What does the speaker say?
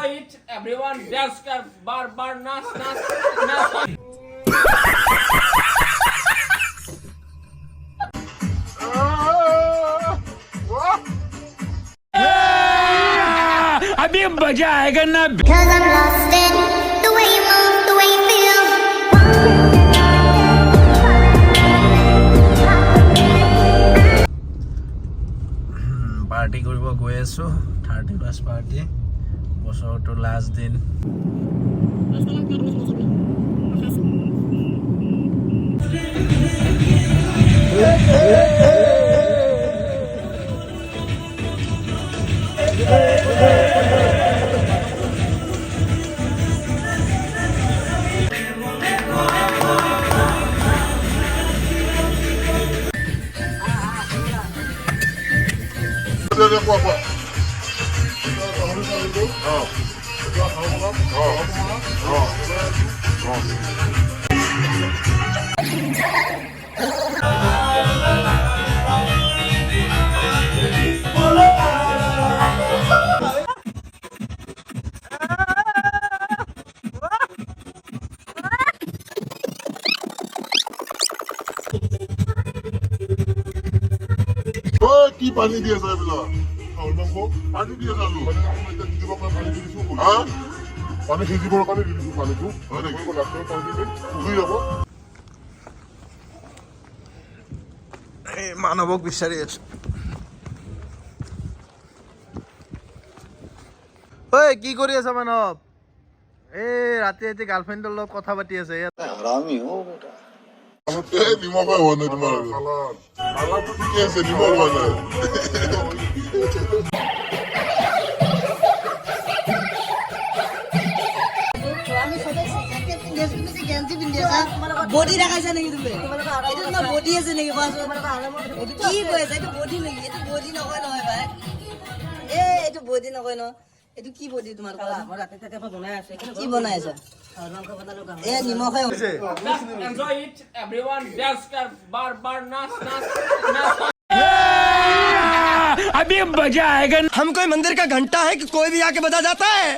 enjoy it. Everyone dance kar bar nas. अभी मजा आएगा ना। Cause I'm lost in the way you move, the way you feel. Party কৰিব গৈ আছো 31 পাৰ্টি বছৰটো লাষ্ট দিন কি পানী দি আছে এইবিলাক পানী দি আছে পানী সিজিবৰ কাৰণে দি দিছো পানীটো শুই যাব মানৱক বিচাৰি আছো ঐ কি কৰি আছা মানৱ ৰাতি ৰাতি গাৰ্লফ্ৰেণ্ডৰ লগত কথা পাতি আছে নিমখ হোৱা নাই তোমাৰ কালাৰটো ঠিকে আছে নিমখ হোৱা নাই বডি দেখাইছা নেকি তুমি এইটো তোমাৰ বডি আছে নেকি কোৱাচোন এইটো কি কৈ আছে এইটো বডি নেকি এইটো বডি নকয় নহয় ভাই এইটো বডি নকয় ন এইটো কি বডি তোমাৰ কি বনাই আছা নিমখে Enjoy it. Everyone dance kar bar nas. अभी मजा आएगा। हम कोई मंदिर का घंटा है कि कोई भी आके बजा जाता है।